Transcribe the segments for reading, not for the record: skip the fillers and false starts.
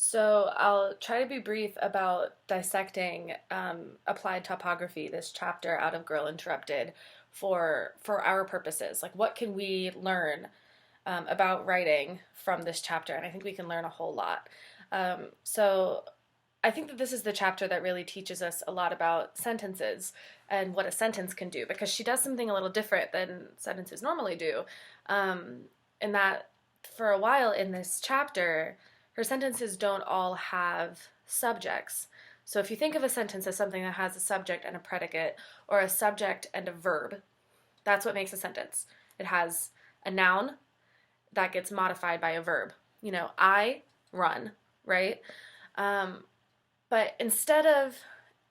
So I'll try to be brief about dissecting applied topography, this chapter out of Girl Interrupted, for our purposes. Like, what can we learn about writing from this chapter? And I think we can learn a whole lot. So I think that this is the chapter that really teaches us a lot about sentences and what a sentence can do, because she does something a little different than sentences normally do. In that, for a while in this chapter, her sentences don't all have subjects. So if you think of a sentence as something that has a subject and a predicate, or a subject and a verb, that's what makes a sentence. It has a noun that gets modified by a verb. I run, right? But instead of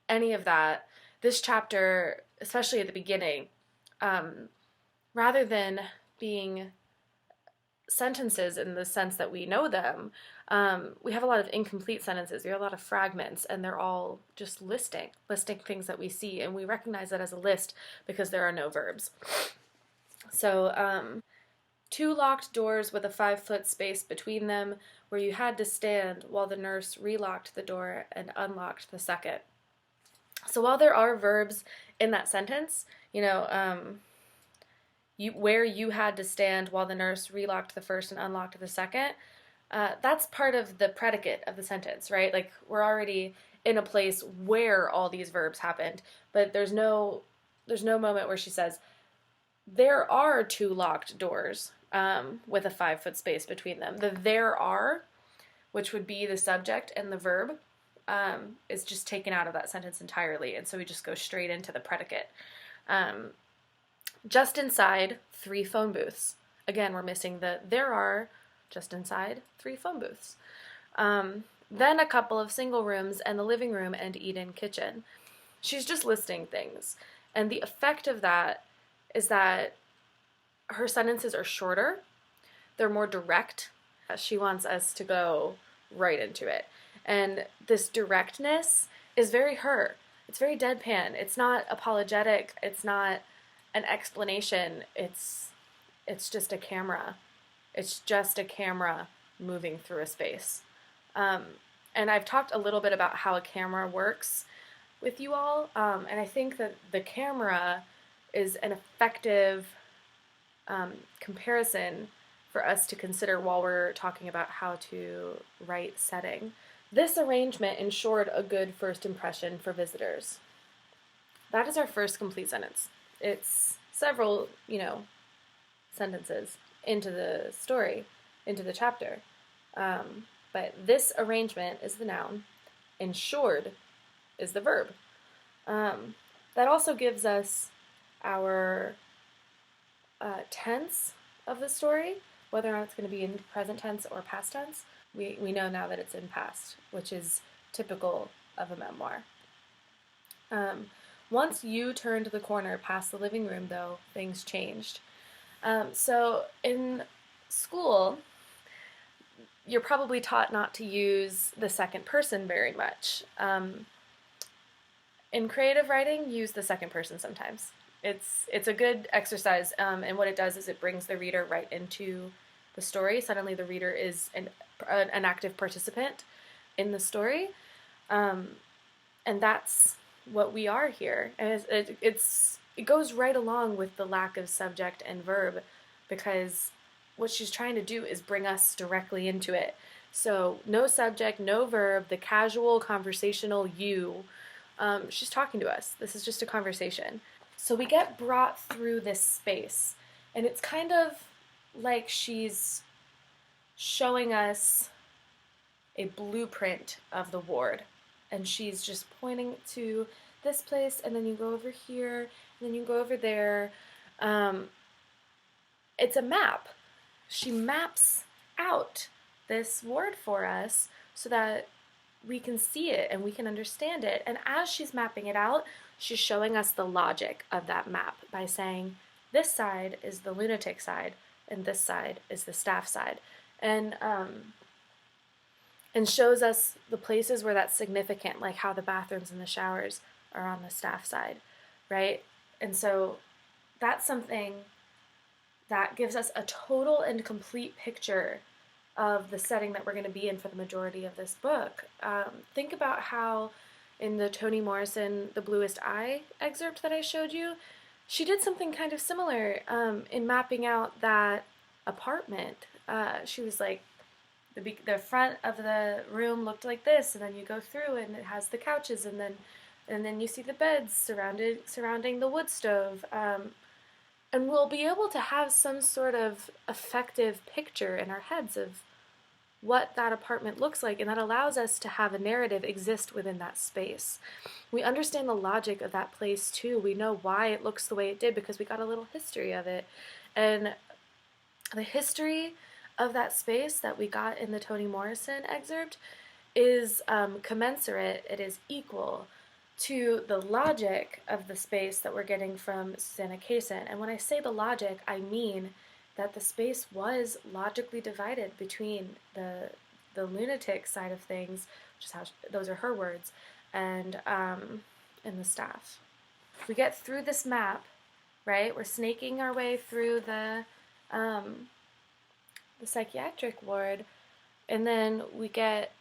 any of that, this chapter, especially at the beginning, rather than being sentences in the sense that we know them, we have a lot of incomplete sentences. We have a lot of fragments, and they're all just listing things that we see, and we recognize that as a list because there are no verbs. So, 2 locked doors with a 5-foot space between them, where you had to stand while the nurse relocked the door and unlocked the second. So while there are verbs in that sentence, where you had to stand while the nurse relocked the first and unlocked the second, that's part of the predicate of the sentence, right? Like, we're already in a place where all these verbs happened, but there's no moment where she says, there are 2 locked doors with a 5-foot space between them. The there are, which would be the subject and the verb, is just taken out of that sentence entirely, and so we just go straight into the predicate. Just inside 3 phone booths. Again, we're missing the there are, just inside 3 phone booths. Then a couple of single rooms and the living room and eat-in kitchen. She's just listing things. And the effect of that is that her sentences are shorter. They're more direct. She wants us to go right into it. And this directness is very her. It's very deadpan. It's not apologetic. It's not an explanation. It's just a camera. It's just a camera moving through a space. And I've talked a little bit about how a camera works with you all, and I think that the camera is an effective comparison for us to consider while we're talking about how to write setting. This arrangement ensured a good first impression for visitors. That is our first complete sentence. It's several, sentences into the story, into the chapter. But this arrangement is the noun. Ensured is the verb. That also gives us our tense of the story, whether or not it's going to be in present tense or past tense. We know now that it's in past, which is typical of a memoir. Once you turned the corner past the living room, though, things changed. So in school, you're probably taught not to use the second person very much. In creative writing, use the second person sometimes. It's a good exercise, and what it does is it brings the reader right into the story. Suddenly the reader is an active participant in the story, and that's what we are here. And it goes right along with the lack of subject and verb, because what she's trying to do is bring us directly into it. So no subject, no verb, the casual conversational you. She's talking to us. This is just a conversation. So we get brought through this space, and it's kind of like she's showing us a blueprint of the ward, and she's just pointing to this place, and then you go over here, and then you go over there. It's a map. She maps out this ward for us so that we can see it and we can understand it. And as she's mapping it out, she's showing us the logic of that map by saying, this side is the lunatic side, and this side is the staff side. And shows us the places where that's significant, like how the bathrooms and the showers are on the staff side, right? And so that's something that gives us a total and complete picture of the setting that we're going to be in for the majority of this book. Think about how in the Toni Morrison The Bluest Eye excerpt that I showed you, she did something kind of similar in mapping out that apartment. She was like, the front of the room looked like this, and then you go through and it has the couches, and then you see the beds surrounding the wood stove. And we'll be able to have some sort of effective picture in our heads of what that apartment looks like, and that allows us to have a narrative exist within that space. We understand the logic of that place too. We know why it looks the way it did because we got a little history of it. And the history of that space that we got in the Toni Morrison excerpt is commensurate, it is equal to the logic of the space that we're getting from Susanna Kaysen. And when I say the logic, I mean that the space was logically divided between the lunatic side of things, which is how those are her words, and the staff. We get through this map, right? We're snaking our way through the psychiatric ward, and then we get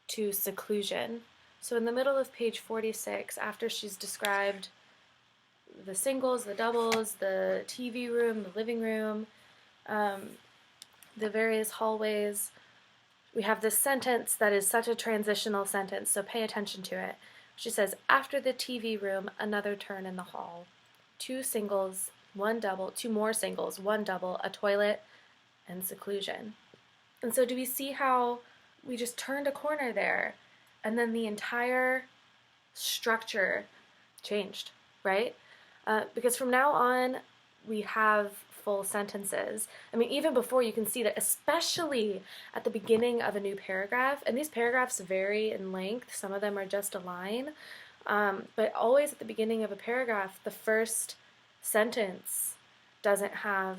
to seclusion. So in the middle of page 46, after she's described the singles, the doubles, the TV room, the living room, the various hallways, we have this sentence that is such a transitional sentence, so pay attention to it. She says, after the TV room, another turn in the hall. 2 singles, 1 double, 2 more singles, 1 double, a toilet, and seclusion. And so do we see how we just turned a corner there, and then the entire structure changed, right? Because from now on, we have full sentences. I mean, even before, you can see that, especially at the beginning of a new paragraph, and these paragraphs vary in length, some of them are just a line, but always at the beginning of a paragraph, the first sentence doesn't have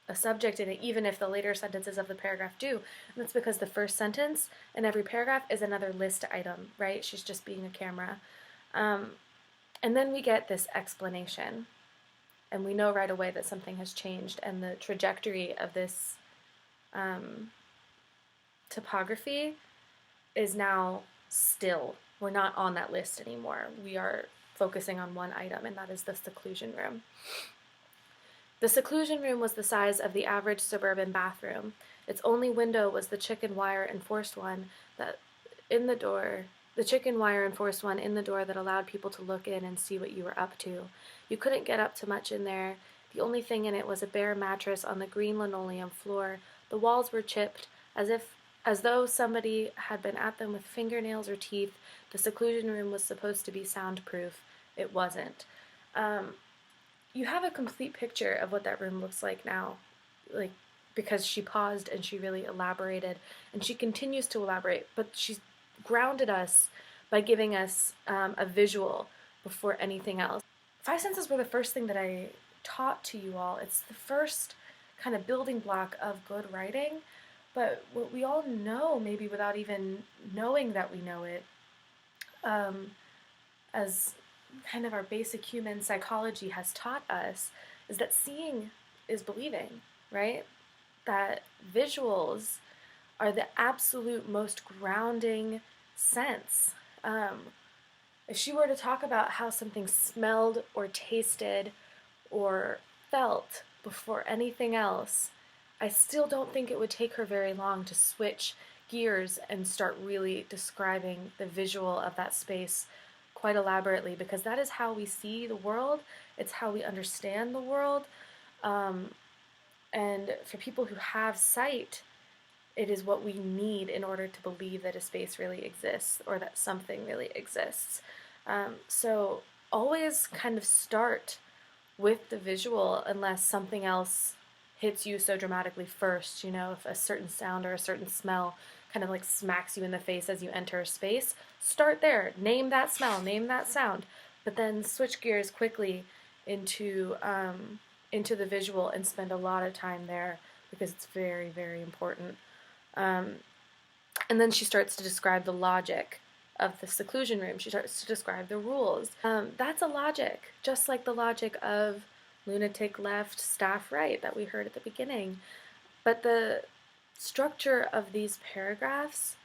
a subject in it, even if the later sentences of the paragraph do. And that's because the first sentence in every paragraph is another list item, right? She's just being a camera. And then we get this explanation, and we know right away that something has changed, and the trajectory of this topography is now still. We're not on that list anymore. We are focusing on one item, and that is the seclusion room. The seclusion room was the size of the average suburban bathroom. Its only window was the chicken wire enforced one in the door that allowed people to look in and see what you were up to. You couldn't get up to much in there. The only thing in it was a bare mattress on the green linoleum floor. The walls were chipped, as though somebody had been at them with fingernails or teeth. The seclusion room was supposed to be soundproof. It wasn't. You have a complete picture of what that room looks like now, because she paused and she really elaborated, and she continues to elaborate, but she's grounded us by giving us a visual before anything else. 5 senses were the first thing that I taught to you all. It's the first kind of building block of good writing, but what we all know, maybe without even knowing that we know it, as kind of our basic human psychology has taught us, is that seeing is believing, right? That visuals are the absolute most grounding sense. If she were to talk about how something smelled or tasted or felt before anything else, I still don't think it would take her very long to switch gears and start really describing the visual of that space quite elaborately, because that is how we see the world. It's how we understand the world. And for people who have sight, it is what we need in order to believe that a space really exists or that something really exists. So always kind of start with the visual unless something else hits you so dramatically first. If a certain sound or a certain smell kind of like smacks you in the face as you enter a space, start there. Name that smell, name that sound, but then switch gears quickly into the visual and spend a lot of time there because it's very, very important. And then she starts to describe the logic of the seclusion room. She starts to describe the rules. That's a logic, just like the logic of lunatic left, staff right that we heard at the beginning. But the structure of these paragraphs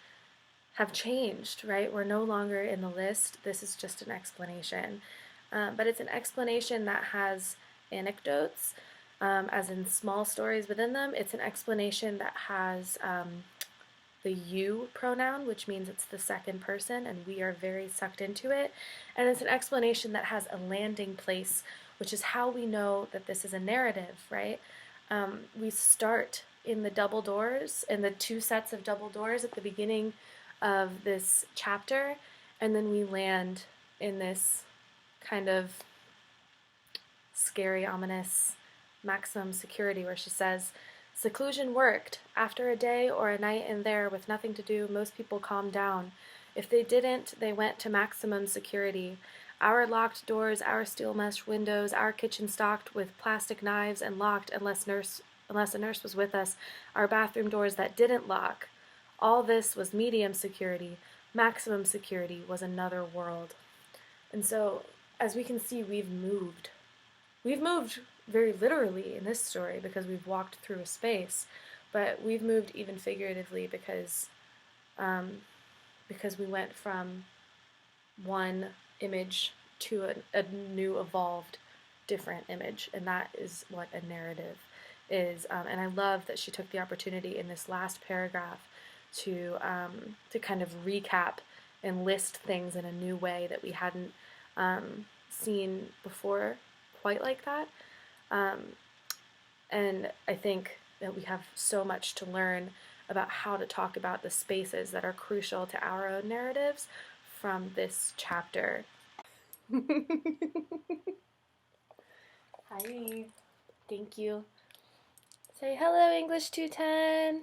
have changed, right? We're no longer in the list. This is just an explanation. But it's an explanation that has anecdotes, as in small stories within them. It's an explanation that has the you pronoun, which means it's the second person, and we are very sucked into it. And it's an explanation that has a landing place, which is how we know that this is a narrative, right? We start in the double doors, in the two sets of double doors at the beginning of this chapter, and then we land in this kind of scary, ominous maximum security where she says, seclusion worked. After a day or a night in there with nothing to do, most people calmed down. If they didn't, they went to maximum security. Our locked doors, our steel mesh windows, our kitchen stocked with plastic knives and locked unless a nurse was with us, our bathroom doors that didn't lock. All this was medium security. Maximum security was another world. And so, as we can see, we've moved. We've moved very literally in this story because we've walked through a space, but we've moved even figuratively because we went from one image to a new, evolved, different image, and that is what a narrative is. And I love that she took the opportunity in this last paragraph to kind of recap and list things in a new way that we hadn't seen before quite like that. And I think that we have so much to learn about how to talk about the spaces that are crucial to our own narratives from this chapter. Hi. Thank you. Say hello, English 210.